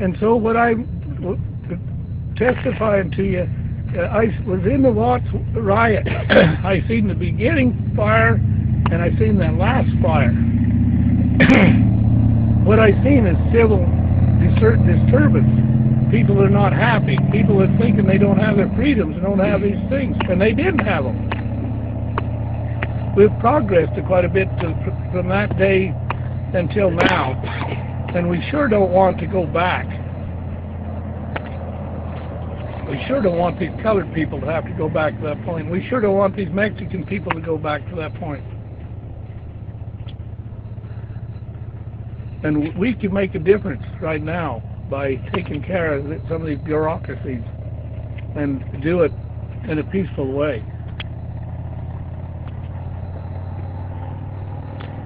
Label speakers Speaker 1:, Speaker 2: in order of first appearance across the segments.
Speaker 1: And so what I'm testifying to you, I was in the Watts riot. I seen the beginning fire, and I seen that last fire. What I seen is civil disturbance. People are not happy. People are thinking they don't have their freedoms and don't have these things, and they didn't have them. We've progressed quite a bit from that day until now, and we sure don't want to go back. We sure don't want these colored people to have to go back to that point. We sure don't want these Mexican people to go back to that point. And we can make a difference right now by taking care of some of these bureaucracies and do it in a peaceful way.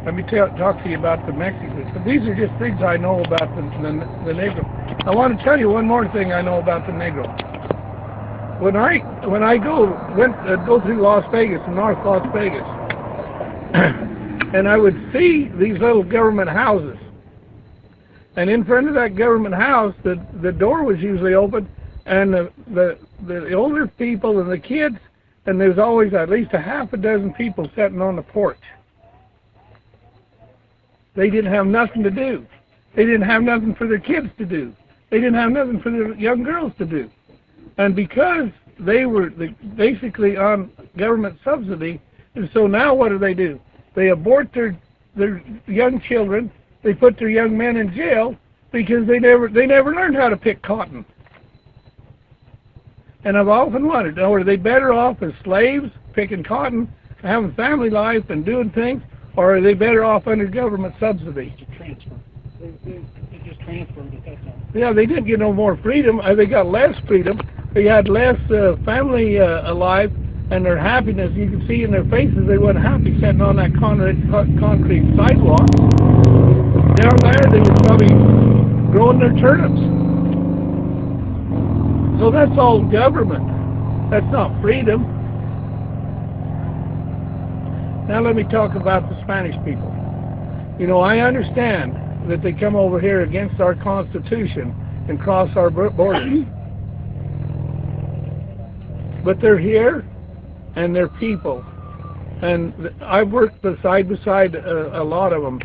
Speaker 1: Let me talk to you about the Mexicans. But these are just things I know about the Negro. I want to tell you one more thing I know about the Negro. When I go through Las Vegas, North Las Vegas, and I would see these little government houses, and in front of that government house, the door was usually open, and the older people and the kids, and there's always at least a half a dozen people sitting on the porch. They didn't have nothing to do. They didn't have nothing for their kids to do. They didn't have nothing for their young girls to do. And because they were basically on government subsidy, and so now what do? They abort their young children. They put their young men in jail because they never learned how to pick cotton. And I've often wondered, are they better off as slaves picking cotton, having family life and doing things, or are they better off under government subsidy?
Speaker 2: It's a transfer. They just transferred it, that's all.
Speaker 1: Yeah, they didn't get no more freedom. They got less freedom. They had less family alive, and their happiness, you can see in their faces, they weren't happy sitting on that concrete sidewalk. Down there, they were probably growing their turnips. So that's all government. That's not freedom. Now let me talk about the Spanish people. You know, I understand that they come over here against our Constitution and cross our borders. But they're here, and they're people. And I've worked side by side a lot of them.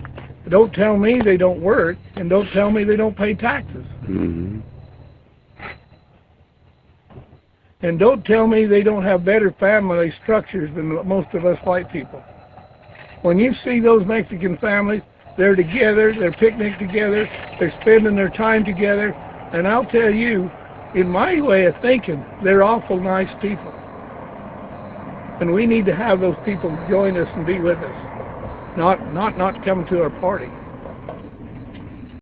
Speaker 1: Don't tell me they don't work, and don't tell me they don't pay taxes.
Speaker 3: Mm-hmm.
Speaker 1: And don't tell me they don't have better family structures than most of us white people. When you see those Mexican families, they're together, they're picnic together, they're spending their time together, and I'll tell you, in my way of thinking, they're awful nice people. And we need to have those people join us and be with us, not come to our party.